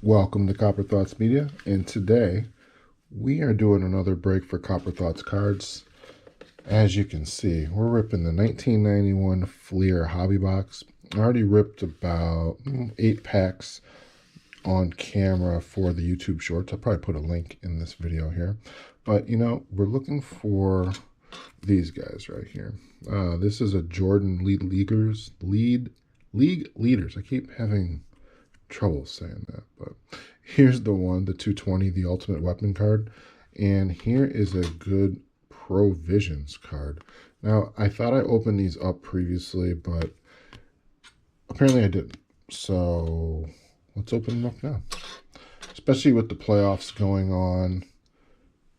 Welcome to Copper Thoughts Media, and today we are doing another break for Copper Thoughts Cards. As you can see, we're ripping the 1991 Fleer Hobby Box. I already ripped about 8 packs on camera for the YouTube Shorts. I'll probably put a link in this video here. But, you know, we're looking for these guys right here. This is a Jordan League Leaders. I keep having trouble saying that, but here's the one, the 220, the Ultimate Weapon card, and here is a good ProVisions card. Now, I thought I opened these up previously, but apparently I didn't, so let's open them up now. Especially with the playoffs going on,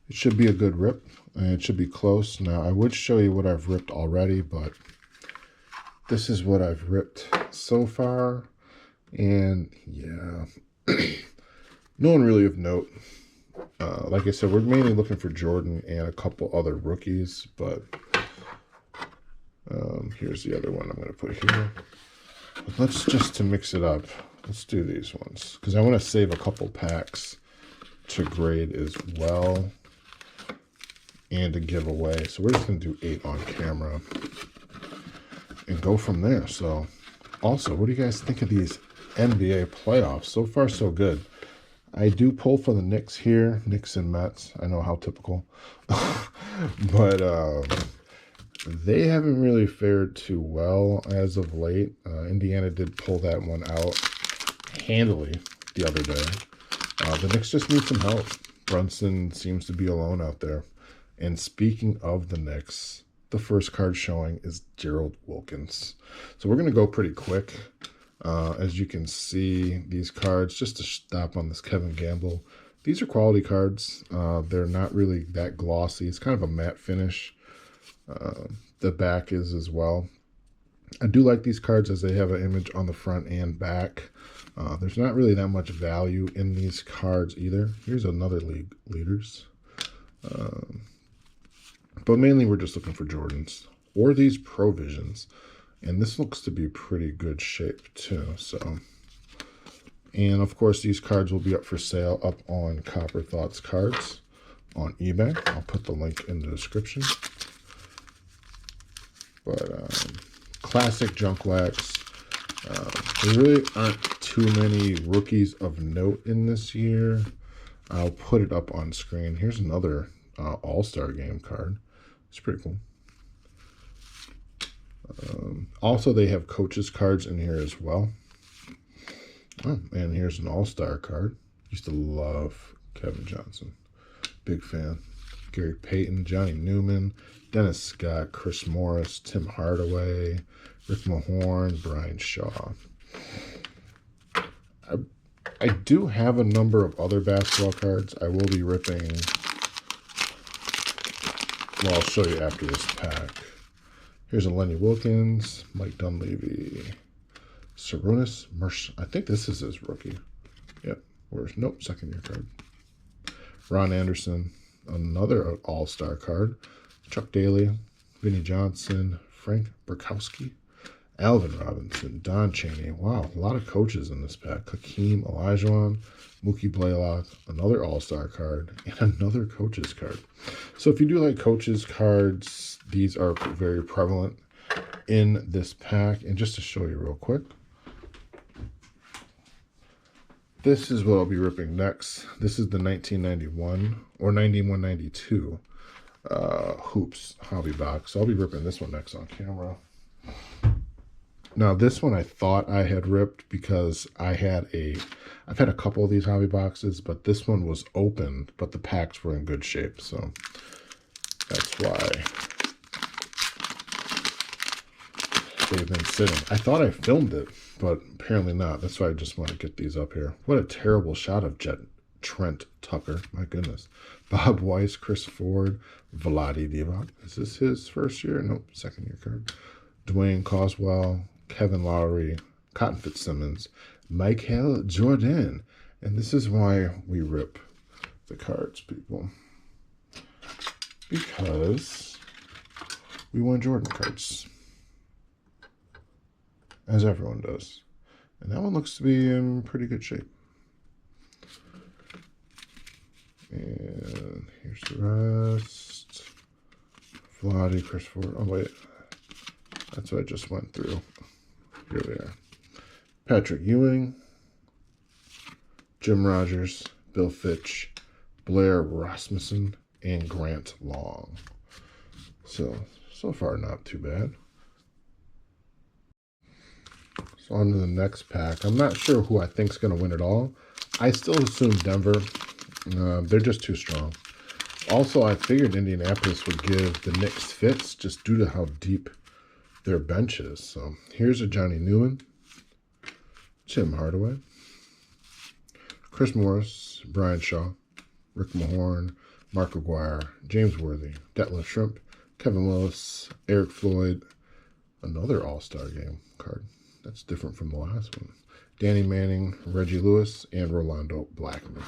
it should be a good rip, and it should be close. Now, I would show you what I've ripped already, but this is what I've ripped so far. And yeah, no one really of note. Like I said, we're mainly looking for Jordan and a couple other rookies, but here's the other one I'm going to put here. But let's just, to mix it up, let's do these ones, because I want to save a couple packs to grade as well and to give away. So we're just going to do 8 on camera and go from there. So also, what do you guys think of these NBA playoffs? So far, so good. I do pull for the Knicks here, Knicks and Mets. I know how typical. But they haven't really fared too well as of late. Indiana did pull that one out handily the other day. The Knicks just need some help. Brunson seems to be alone out there. And speaking of the Knicks, the first card showing is Gerald Wilkins. So we're going to go pretty quick. As you can see, these cards, just to stop on this Kevin Gamble, these are quality cards. They're not really that glossy. It's kind of a matte finish. The back is as well. I do like these cards as they have an image on the front and back. There's not really that much value in these cards either. Here's another League Leaders. But mainly we're just looking for Jordans or these ProVisions. And this looks to be pretty good shape too. So, and of course these cards will be up for sale up on Copper Thoughts Cards on eBay. I'll put the link in the description. But classic junk wax. There really aren't too many rookies of note in this year. I'll put it up on screen. Here's another All-Star Game card. It's pretty cool. Also, they have coaches cards in here as well. Oh, and here's an all-star card. Used to love Kevin Johnson. Big fan. Gary Payton, Johnny Newman, Dennis Scott, Chris Morris, Tim Hardaway, Rick Mahorn, Brian Shaw. I do have a number of other basketball cards. I will be ripping. Well, I'll show you after this pack. Here's a Lenny Wilkins, Mike Dunleavy, Sarunas Mersh. I think this is his rookie. Yep. Nope, second year card. Ron Anderson, another all-star card. Chuck Daly, Vinnie Johnson, Frank Burkowski, Alvin Robinson, Don Chaney. Wow, a lot of coaches in this pack. Hakeem Olajuwon, Mookie Blaylock, another all-star card, and another coaches card. So if you do like coaches cards, these are very prevalent in this pack. And just to show you real quick, this is what I'll be ripping next. This is the 1991 or 91-92 Hoops Hobby Box. So I'll be ripping this one next on camera. Now, this one I thought I had ripped because I've had a couple of these hobby boxes, but this one was open, but the packs were in good shape, so that's why they've been sitting. I thought I filmed it, but apparently not. That's why I just want to get these up here. What a terrible shot of Trent Tucker. My goodness. Bob Weiss, Chris Ford, Vlade Divac. Is this his first year? Nope, second year card. Dwayne Coswell, Kevin Lowry, Cotton Fitzsimmons, Michael Jordan. And this is why we rip the cards, people. Because we want Jordan cards. As everyone does. And that one looks to be in pretty good shape. And here's the rest. Vladi, Chris Ford. Oh, wait. That's what I just went through. Here we are. Patrick Ewing, Jim Rogers, Bill Fitch, Blair Rasmussen, and Grant Long. So far, not too bad. So on to the next pack. I'm not sure who I think is going to win it all. I still assume Denver. They're just too strong. Also, I figured Indianapolis would give the Knicks fits just due to how deep their bench is. So here's a Johnny Newman, Tim Hardaway, Chris Morris, Brian Shaw, Rick Mahorn, Mark Aguirre, James Worthy, Detlef Shrimp, Kevin Willis, Eric Floyd, another All-Star Game card. That's different from the last one. Danny Manning, Reggie Lewis, and Rolando Blackman.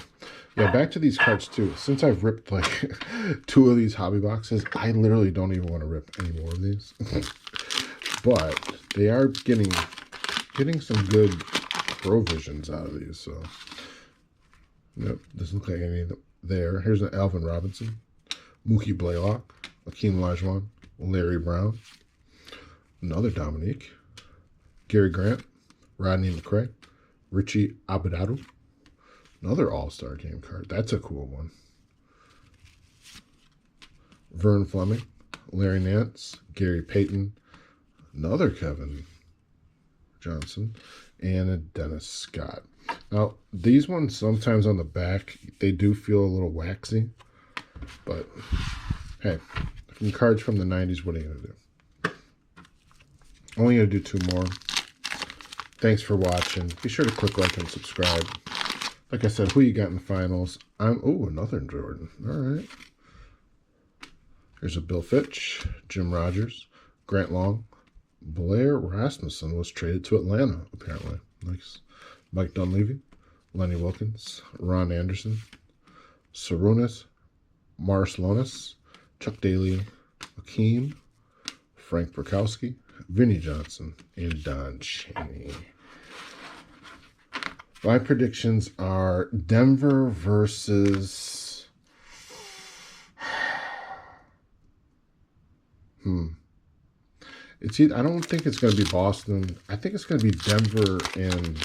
Yeah, back to these cards too. Since I've ripped like 2 of these hobby boxes, I literally don't even want to rip any more of these. But they are getting some good ProVisions out of these. So, yep, doesn't look like any of them there. Here's an Alvin Robinson, Mookie Blaylock, Akeem Olajuwon, Larry Brown, another Dominique, Gary Grant, Rodney McRae, Richie Abadadu, another All-Star Game card. That's a cool one. Vern Fleming, Larry Nance, Gary Payton, another Kevin Johnson, and a Dennis Scott. Now, these ones sometimes on the back, they do feel a little waxy, but hey, from cards from the 90s, what are you going to do? Only going to do 2 more. Thanks for watching. Be sure to click like and subscribe. Like I said, who you got in the finals? Another Jordan. All right. Here's a Bill Fitch, Jim Rogers, Grant Long, Blair Rasmussen was traded to Atlanta, apparently. Nice. Mike Dunleavy, Lenny Wilkins, Ron Anderson, Sarunas, Marcelonis, Chuck Daly, Akeem, Frank Burkowski, Vinnie Johnson, and Don Chaney. My predictions are Denver versus... I don't think it's going to be Boston. I think it's going to be Denver, and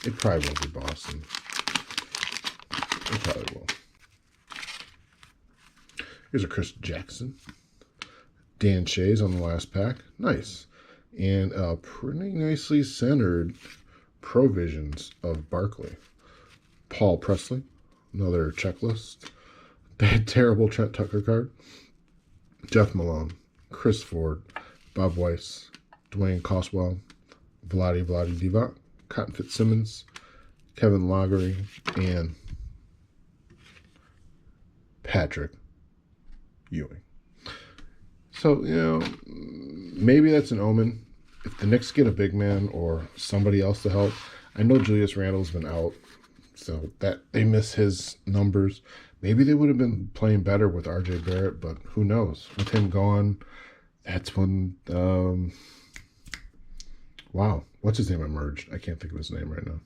it probably won't be Boston. It probably will. Here's a Chris Jackson. Dan Shays on the last pack. Nice. And pretty nicely centered ProVisions of Barkley. Paul Presley. Another checklist. That terrible Trent Tucker card. Jeff Malone. Chris Ford. Bob Weiss. Dwayne Coswell. Vladi Divac. Cotton Fitzsimmons. Kevin Lagery. And Patrick Ewing. So, you know, maybe that's an omen. If the Knicks get a big man or somebody else to help, I know Julius Randle's been out, so that they miss his numbers. Maybe they would have been playing better with R.J. Barrett, but who knows? With him gone, that's when, wow, what's his name emerged? I can't think of his name right now.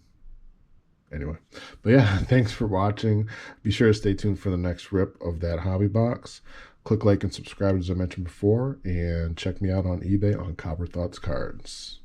Anyway, but yeah, thanks for watching. Be sure to stay tuned for the next rip of that hobby box. Click like and subscribe as I mentioned before, and check me out on eBay on CopperThoughtsCards.